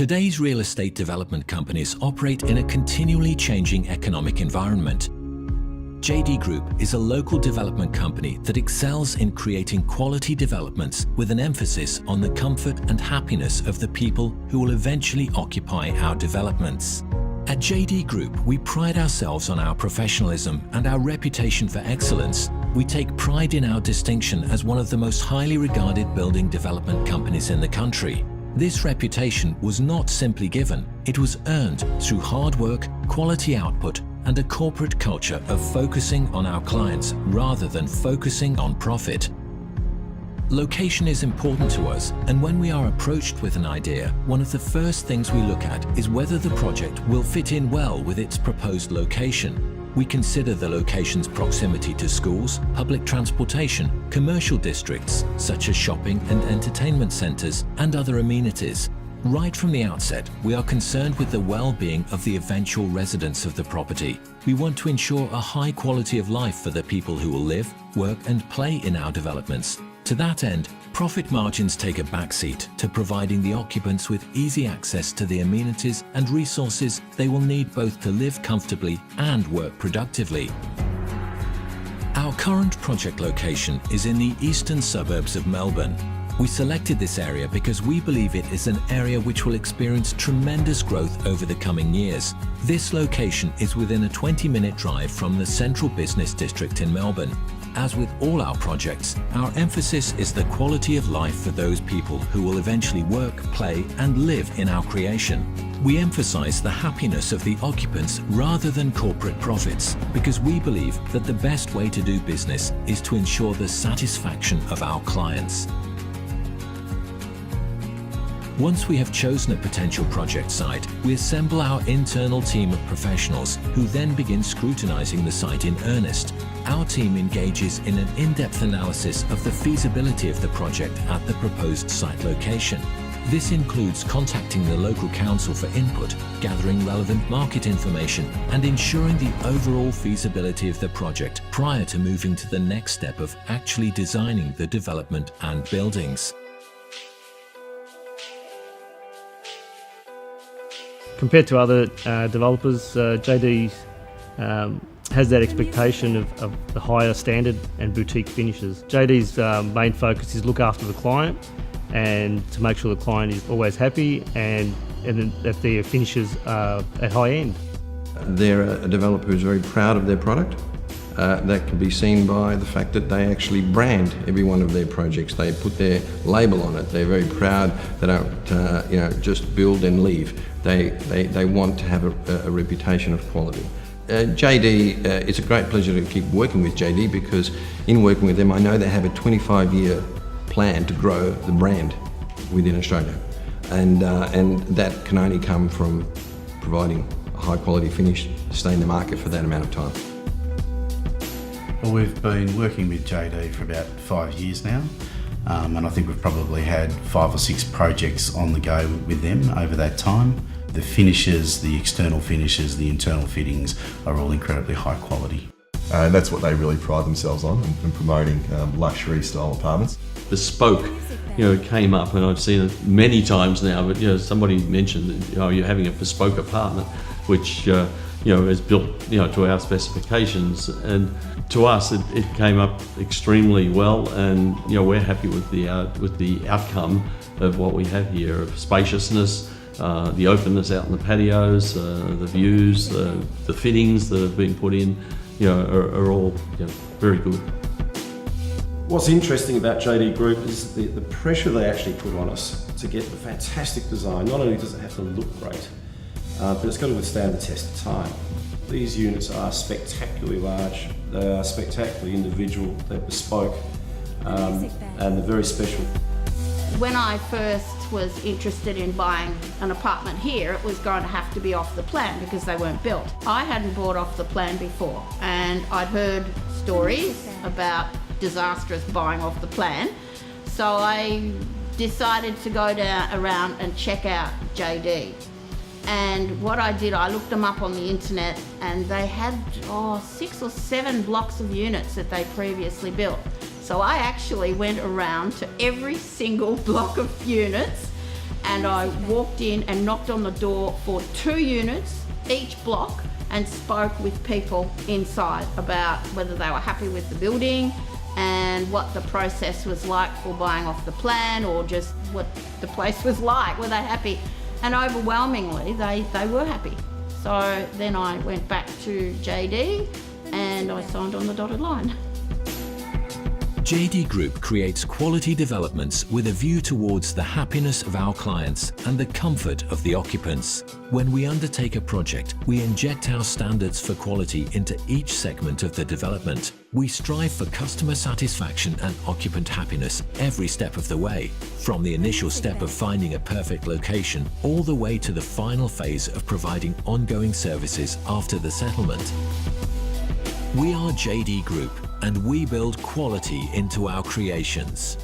Today's real estate development companies operate in a continually changing economic environment. JD Group is a local development company that excels in creating quality developments with an emphasis on the comfort and happiness of the people who will eventually occupy our developments. At JD Group, we pride ourselves on our professionalism and our reputation for excellence. We take pride in our distinction as one of the most highly regarded building development companies in the country. This reputation was not simply given, it was earned through hard work, quality output, and a corporate culture of focusing on our clients rather than focusing on profit. Location is important to us, and when we are approached with an idea, one of the first things we look at is whether the project will fit in well with its proposed location. We consider the location's proximity to schools, public transportation, commercial districts such as shopping and entertainment centres, and other amenities. Right from the outset, we are concerned with the well-being of the eventual residents of the property. We want to ensure a high quality of life for the people who will live, work and play in our developments. To that end, profit margins take a backseat to providing the occupants with easy access to the amenities and resources they will need both to live comfortably and work productively. Our current project location is in the eastern suburbs of Melbourne. We selected this area because we believe it is an area which will experience tremendous growth over the coming years. This location is within a 20-minute drive from the central business district in Melbourne. As with all our projects, our emphasis is the quality of life for those people who will eventually work, play and live in our creation. We emphasize the happiness of the occupants rather than corporate profits, because we believe that the best way to do business is to ensure the satisfaction of our clients. Once we have chosen a potential project site, we assemble our internal team of professionals who then begin scrutinizing the site in earnest. Our team engages in an in-depth analysis of the feasibility of the project at the proposed site location. This includes contacting the local council for input, gathering relevant market information, and ensuring the overall feasibility of the project prior to moving to the next step of actually designing the development and buildings. Compared to other developers, JD has that expectation of the higher standard and boutique finishes. JD's main focus is look after the client and to make sure the client is always happy and that their finishes are at high end. They're a developer who's very proud of their product. That can be seen by the fact that they actually brand every one of their projects. They put their label on it. They're very proud. They don't just build and leave. They want to have a reputation of quality. JD, it's a great pleasure to keep working with JD because in working with them I know they have a 25-year plan to grow the brand within Australia, and that can only come from providing a high quality finish to stay in the market for that amount of time. Well, we've been working with JD for about 5 years now, and I think we've probably had 5 or 6 projects on the go with them over that time. The finishes, the external finishes, the internal fittings are all incredibly high quality. And that's what they really pride themselves on, in promoting luxury style apartments. Bespoke, came up, and I've seen it many times now, but somebody mentioned that you're having a bespoke apartment which is built to our specifications, and to us it came up extremely well, and we're happy with the outcome of what we have here, of spaciousness, the openness out in the patios, the views, the fittings that have been put in, are all very good. What's interesting about JD Group is the pressure they actually put on us to get the fantastic design. Not only does it have to look great, but it's got to withstand the test of time. These units are spectacularly large, they are spectacularly individual, they're bespoke, and they're very special. When I first was interested in buying an apartment here, it was going to have to be off the plan because they weren't built. I hadn't bought off the plan before, and I'd heard stories about disastrous buying off the plan, so I decided to go around and check out JD. And what I did, I looked them up on the internet, and they had 6 or 7 blocks of units that they previously built. So I actually went around to every single block of units and I walked in and knocked on the door for 2 units each block and spoke with people inside about whether they were happy with the building and what the process was like for buying off the plan, or just what the place was like. Were they happy? And overwhelmingly, they were happy. So then I went back to JD and I signed on the dotted line. JD Group creates quality developments with a view towards the happiness of our clients and the comfort of the occupants. When we undertake a project, we inject our standards for quality into each segment of the development. We strive for customer satisfaction and occupant happiness every step of the way, from the initial step of finding a perfect location all the way to the final phase of providing ongoing services after the settlement. We are JD Group, and we build quality into our creations.